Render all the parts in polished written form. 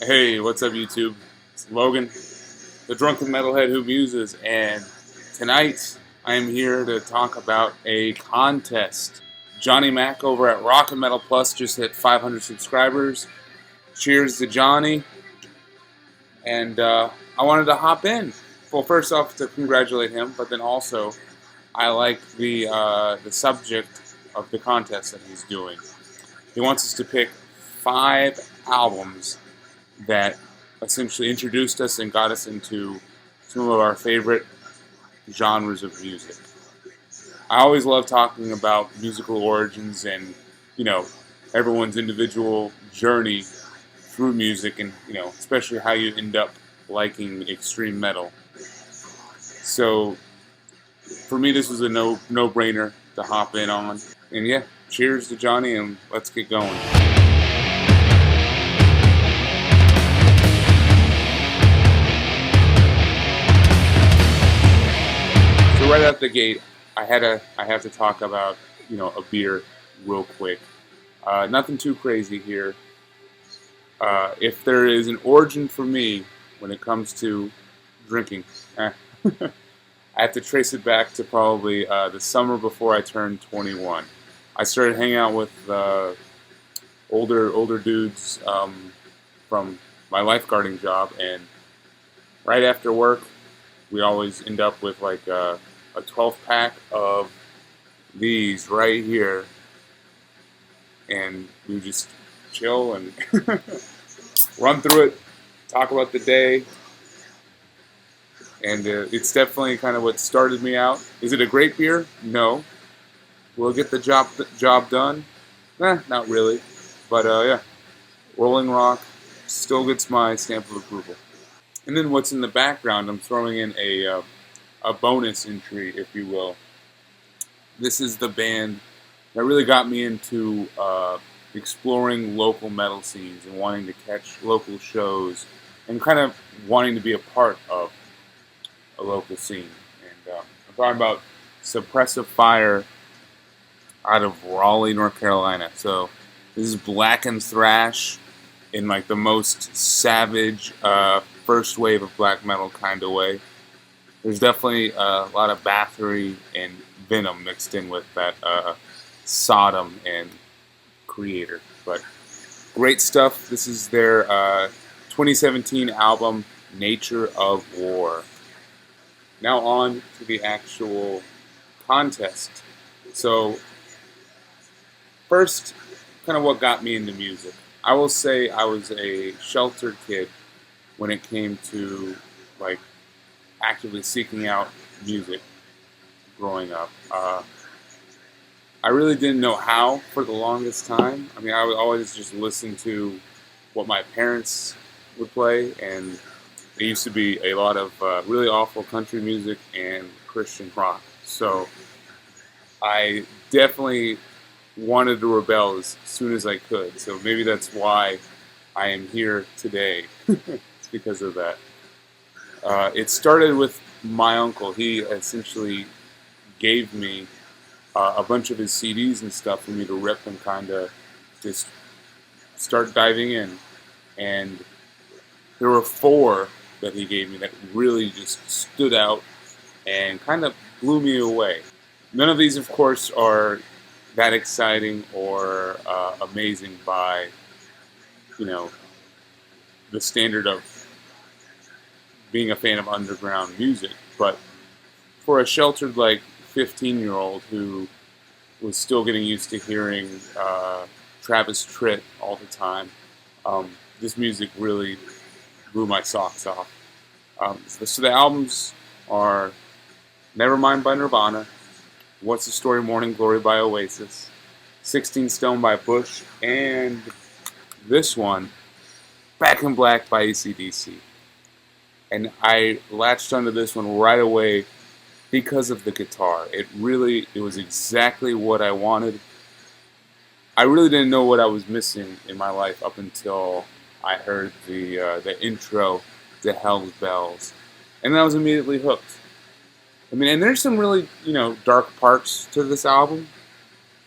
Hey, what's up, YouTube? It's Logan, the drunken metalhead who muses, and tonight I am here to talk about a contest. Johnny Mac over at Rock and Metal Plus just hit 500 subscribers. Cheers to Johnny, and I wanted to hop in. Well, first off, to congratulate him, but then also I like the subject of the contest that he's doing. He wants us to pick 5 albums that essentially introduced us and got us into some of our favorite genres of music. I always love talking about musical origins and, everyone's individual journey through music and, especially how you end up liking extreme metal. So for me, this was a no-brainer to hop in on. And yeah, cheers to Johnny and let's get going. So right out the gate, I have to talk about a beer real quick. Nothing too crazy here. If there is an origin for me when it comes to drinking, I have to trace it back to probably the summer before I turned 21. I started hanging out with older dudes from my lifeguarding job, and right after work, we always end up with like a 12 pack of these right here, and we just chill and run through it, talk about the day, and it's definitely kind of what started me out. Is it a great beer? No. Will it get the job done? Not really. But yeah, Rolling Rock still gets my stamp of approval. And then what's in the background? I'm throwing in a bonus entry, if you will. This is the band that really got me into exploring local metal scenes and wanting to catch local shows and kind of wanting to be a part of a local scene. And I'm talking about Suppressive Fire out of Raleigh, North Carolina. So this is black and thrash in like the most savage first wave of black metal kind of way. There's definitely a lot of Bathory and Venom mixed in with that Sodom and Creator. But great stuff. This is their 2017 album, Nature of War. Now on to the actual contest. So first, kind of what got me into music. I will say I was a sheltered kid when it came to like actively seeking out music growing up. I really didn't know how for the longest time. I mean, I would always just listen to what my parents would play, and it used to be a lot of really awful country music and Christian rock. So I definitely wanted to rebel as soon as I could. So maybe that's why I am here today. It's because of that. It started with my uncle. He essentially gave me a bunch of his CDs and stuff for me to rip and kind of just start diving in. And there were 4 that he gave me that really just stood out and kind of blew me away. None of these, of course, are that exciting or amazing by, the standard of being a fan of underground music. But for a sheltered, 15-year-old who was still getting used to hearing Travis Tritt all the time, this music really blew my socks off. So the albums are Nevermind by Nirvana, What's the Story, Morning Glory by Oasis, 16 Stone by Bush, and this one, Back in Black by AC/DC. And I latched onto this one right away because of the guitar. It was exactly what I wanted. I really didn't know what I was missing in my life up until I heard the intro to Hell's Bells, and then I was immediately hooked. I mean, and there's some really dark parts to this album,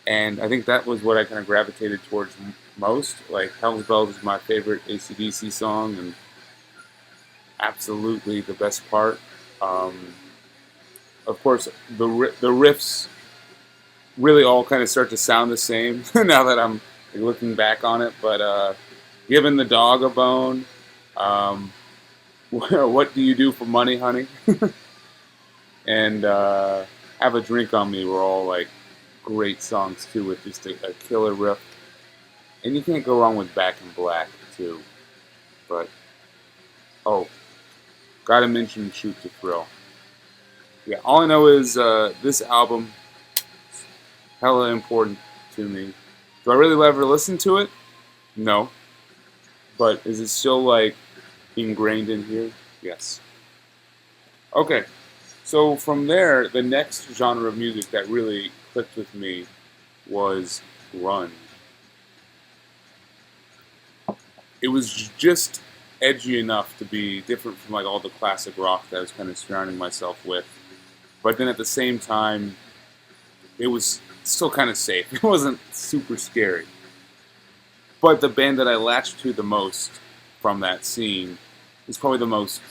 And I think that was what I kind of gravitated towards most. Like Hell's Bells is my favorite AC/DC song, and absolutely the best part. Um, of course, the riffs really all kind of start to sound the same now that I'm looking back on it. But giving the dog a bone, um, what do you do for money, honey? And have a drink on me were all like great songs too, with just a killer riff. And you can't go wrong with Back in Black too. But oh, gotta mention Shoot to Thrill. Yeah, all I know is this album hella important to me. Do I really ever listen to it? No. But is it still like ingrained in here? Yes. Okay. So from there, the next genre of music that really clicked with me was grunge. It was just edgy enough to be different from like all the classic rock that I was kind of surrounding myself with. But then at the same time, it was still kind of safe. It wasn't super scary. But the band that I latched to the most from that scene is probably the most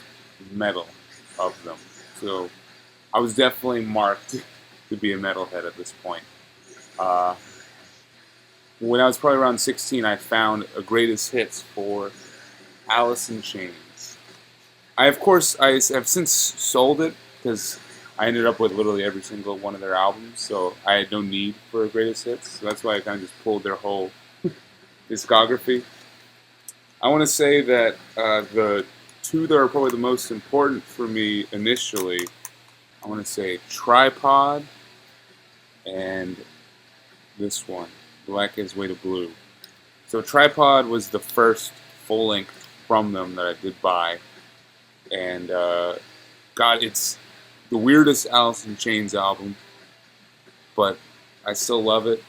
metal of them. So I was definitely marked to be a metalhead at this point. Uh, when I was probably around 16, I found a greatest hits for Alice in Chains. Of course, I have since sold it because I ended up with literally every single one of their albums, so I had no need for a greatest hits. So that's why I kind of just pulled their whole discography. I want to say that the two that are probably the most important for me initially, I want to say Tripod and this one, Black Is Way to Blue. So Tripod was the first full length from them that I did buy, and God, it's the weirdest Alice in Chains album, but I still love it.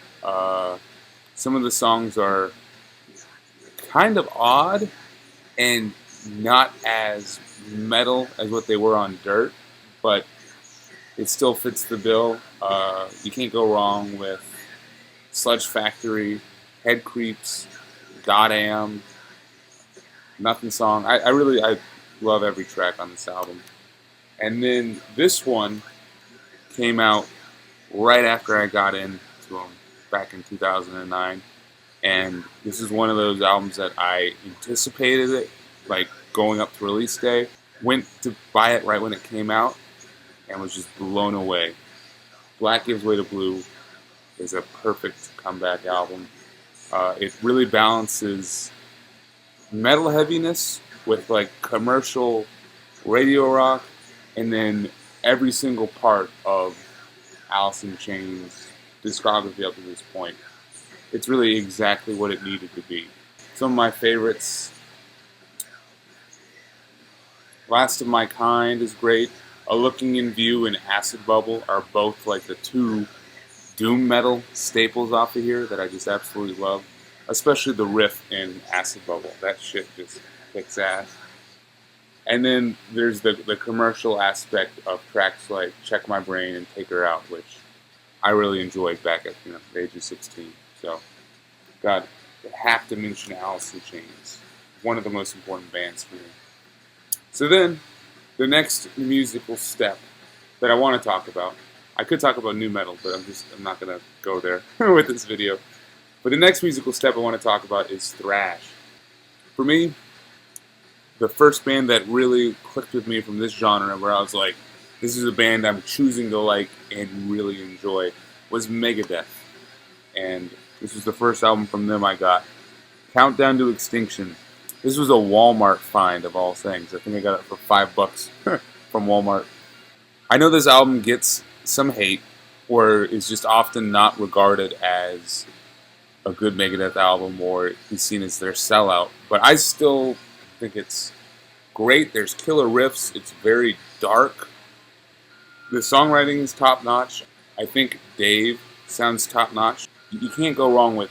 Some of the songs are kind of odd and not as metal as what they were on Dirt, but it still fits the bill. You can't go wrong with Sludge Factory, Head Creeps, Goddamn, Nothing Song. I love every track on this album. And then this one came out right after I got into them back in 2009. And this is one of those albums that I anticipated it, like going up to release day. Went to buy it right when it came out and was just blown away. Black Gives Way to Blue is a perfect comeback album. It really balances metal heaviness with like commercial radio rock, and then every single part of Alice in Chains' discography up to this point. It's really exactly what it needed to be. Some of my favorites, Last of My Kind is great. A Looking in View and Acid Bubble are both like the two doom metal staples off of here that I just absolutely love. Especially the riff in Acid Bubble. That shit just kicks ass. And then there's the commercial aspect of tracks like Check My Brain and Take Her Out, which I really enjoyed back at the age of 16. So, God, I have to mention Alice in Chains. One of the most important bands for me. So then, the next musical step that I want to talk about, I could talk about new metal, but I'm not going to go there with this video. But the next musical step I want to talk about is thrash. For me, the first band that really clicked with me from this genre, where I was like, this is a band I'm choosing to like and really enjoy, was Megadeth. And this was the first album from them I got. Countdown to Extinction. This was a Walmart find of all things. I think I got it for $5 from Walmart. I know this album gets some hate, or is just often not regarded as a good Megadeth album, or is seen as their sellout. But I still think it's great. There's killer riffs. It's very dark. The songwriting is top-notch. I think Dave sounds top-notch. You can't go wrong with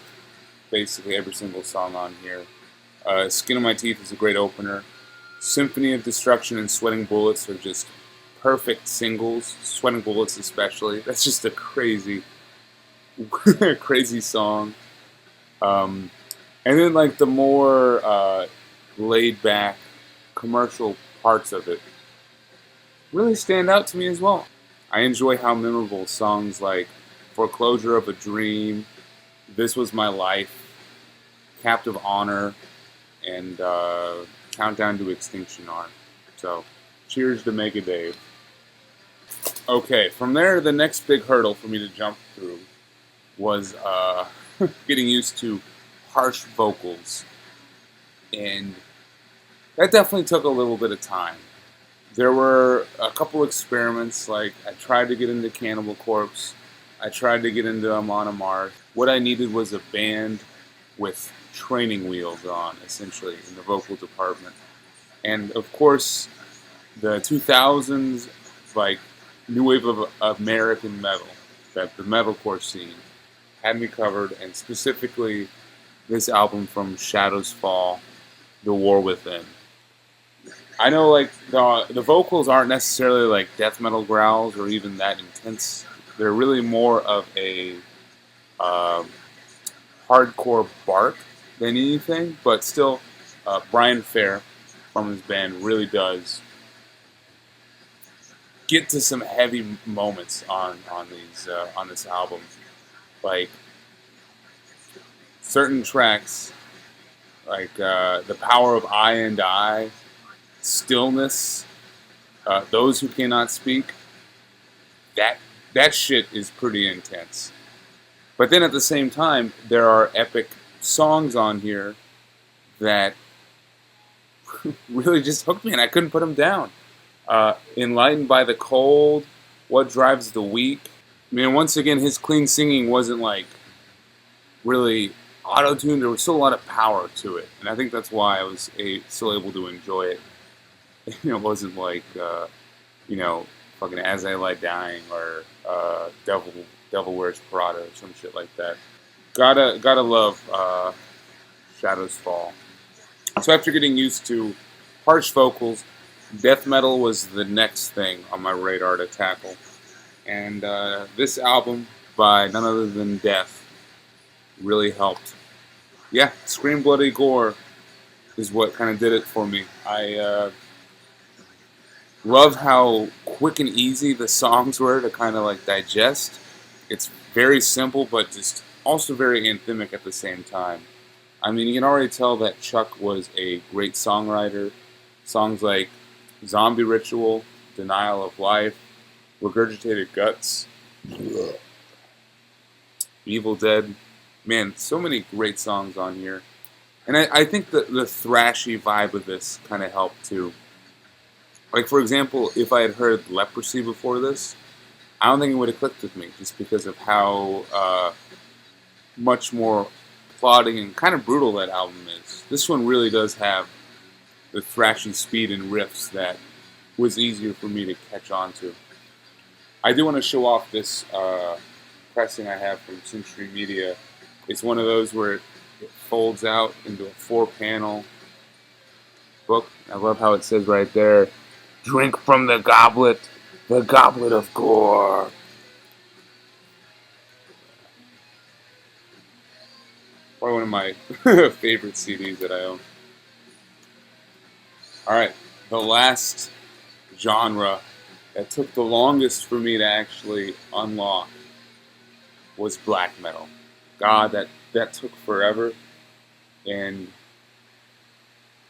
basically every single song on here. Skin of My Teeth is a great opener. Symphony of Destruction and Sweating Bullets are just perfect singles. Sweating Bullets especially. That's just a crazy crazy song. Um, and then like the more laid back commercial parts of it really stand out to me as well. I enjoy how memorable songs like Foreclosure of a Dream, This Was My Life, Captive Honor, and Countdown to Extinction are. So, cheers to Mega Dave. Okay, from there, the next big hurdle for me to jump through was getting used to harsh vocals. And that definitely took a little bit of time. There were a couple experiments, like I tried to get into Cannibal Corpse, I tried to get into Amon Amarth. What I needed was a band with training wheels on, essentially, in the vocal department. And of course, the 2000s, like, new wave of American metal, that the metalcore scene, had me covered, and specifically this album from Shadows Fall, The War Within. I know, like, the vocals aren't necessarily like death metal growls or even that intense. They're really more of a uh, hardcore bark than anything, but still, Brian Fair from his band really does get to some heavy moments on this album. Like certain tracks, like The Power of I and I, Stillness, Those Who Cannot Speak. That shit is pretty intense. But then at the same time, there are epic songs on here that really just hooked me, and I couldn't put them down. Enlightened by the Cold, What Drives the Weak. I mean, once again, his clean singing wasn't like really auto-tuned. There was still a lot of power to it, and I think that's why I was still able to enjoy it. It wasn't like fucking As I Lie Dying or Devil Wears Prada or some shit like that. Gotta love Shadows Fall. So after getting used to harsh vocals, death metal was the next thing on my radar to tackle. And this album by none other than Death really helped. Yeah, Scream Bloody Gore is what kind of did it for me. I love how quick and easy the songs were to kind of like digest. It's very simple, but just also very anthemic at the same time. I mean, you can already tell that Chuck was a great songwriter. Songs like Zombie Ritual, Denial of Life, Regurgitated Guts, Evil Dead. Man, so many great songs on here. And I think the thrashy vibe of this kind of helped too. Like, for example, if I had heard Leprosy before this, I don't think it would have clicked with me, just because of how much more plodding and kind of brutal that album is. This one really does have the thrashy speed and riffs that was easier for me to catch on to. I do want to show off this pressing I have from Century Media. It's one of those where it folds out into a 4-panel book. I love how it says right there, "Drink from the goblet of gore." Probably one of my favorite CDs that I own. Alright, the last genre that took the longest for me to actually unlock was black metal. God, that took forever. And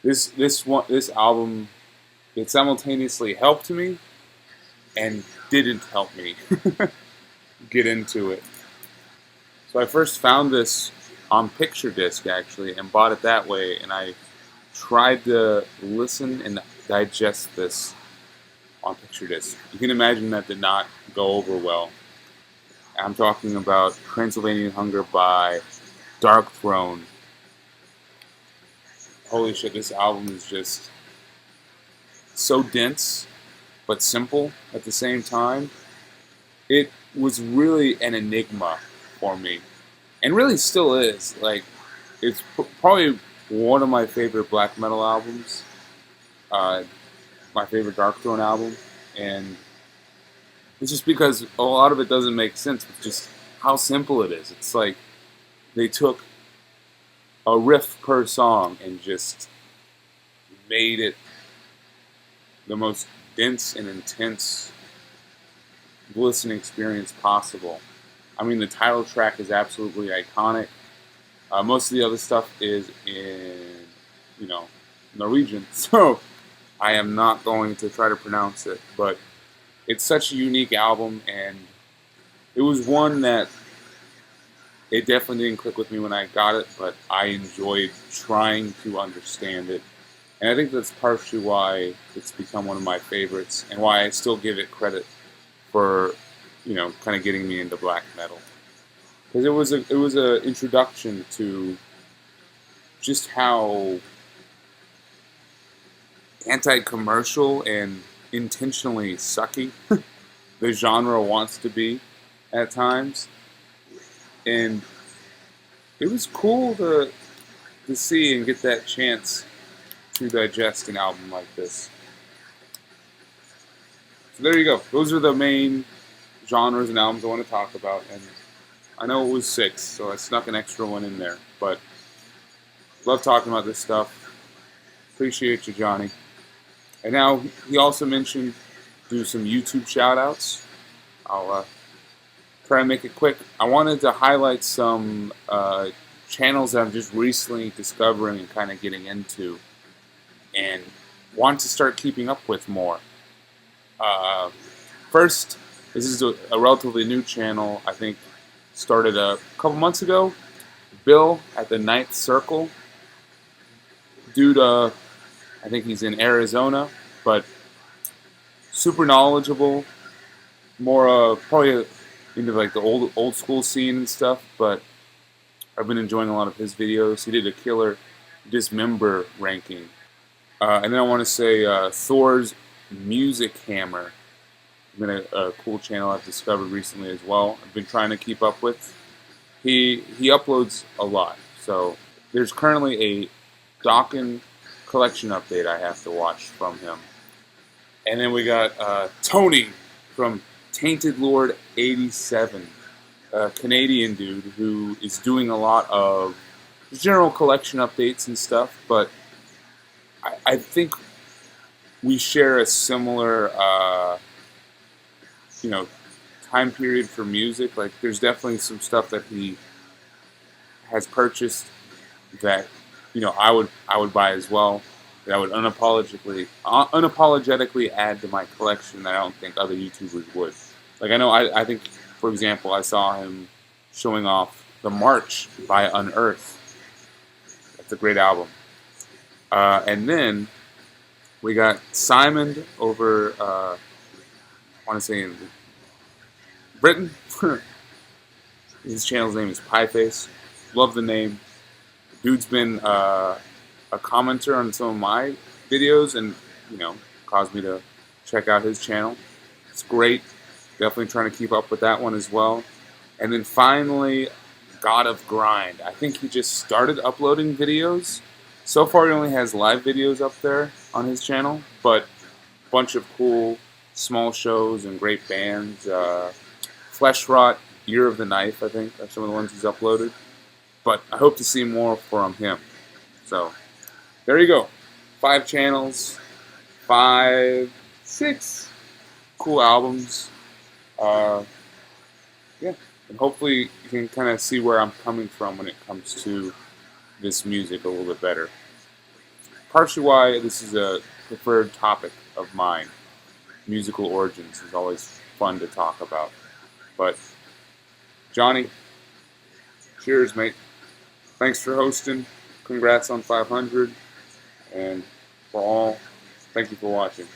this album, it simultaneously helped me and didn't help me get into it. So I first found this on Picture Disc, actually, and bought it that way, and I tried to listen and digest this on Picture Disc. You can imagine that did not go over well. I'm talking about Transylvanian Hunger by Dark Throne. Holy shit, this album is just so dense, but simple at the same time. It was really an enigma for me, and really still is. Like, it's probably one of my favorite black metal albums, my favorite Dark Throne album, and it's just because a lot of it doesn't make sense with just how simple it is. It's like they took a riff per song and just made it the most dense and intense listening experience possible. I mean, the title track is absolutely iconic. Most of the other stuff is in, Norwegian, so I am not going to try to pronounce it, but it's such a unique album, and it was one that it definitely didn't click with me when I got it, but I enjoyed trying to understand it. And I think that's partially why it's become one of my favorites, and why I still give it credit for, kind of getting me into black metal. Because it was a introduction to just how anti-commercial and intentionally sucky the genre wants to be at times. And it was cool to see and get that chance to digest an album like this. So there you go. Those are the main genres and albums I want to talk about. And I know it was 6, so I snuck an extra one in there. But love talking about this stuff. Appreciate you, Johnny. And now he also mentioned do some YouTube shoutouts. I'll try and make it quick. I wanted to highlight some channels that I'm just recently discovering and kind of getting into, and want to start keeping up with more. First, this is a relatively new channel. I think started a couple months ago. Bill at the Ninth Circle. Dude, I think he's in Arizona, but super knowledgeable. More probably into like the old school scene and stuff, but I've been enjoying a lot of his videos. He did a killer Dismember ranking. And then I want to say Thor's Music Hammer. Been a cool channel I've discovered recently as well. I've been trying to keep up with. He uploads a lot, so there's currently a Dokken collection update I have to watch from him. And then we got Tony from Tainted Lord 87, a Canadian dude who is doing a lot of general collection updates and stuff, but I think we share a similar time period for music. Like, there's definitely some stuff that he has purchased that I would buy as well, that I would unapologetically add to my collection that I don't think other YouTubers would. Like, I think, for example, I saw him showing off The March by Unearth. That's a great album. And then we got Simon over, I want to say in Britain. His channel's name is Pieface. Love the name. Dude's been a commenter on some of my videos, and caused me to check out his channel. It's great. Definitely trying to keep up with that one as well. And then finally, God of Grind. I think he just started uploading videos. So far, he only has live videos up there on his channel, but a bunch of cool small shows and great bands. Flesh Rot, Year of the Knife, I think, are some of the ones he's uploaded. But I hope to see more from him. So, there you go. 5 channels, 6 cool albums. Yeah, and hopefully you can kind of see where I'm coming from when it comes to this music a little bit better. Partially why this is a preferred topic of mine. Musical origins is always fun to talk about. But, Johnny, cheers, mate. Thanks for hosting. Congrats on 500. And for all, thank you for watching.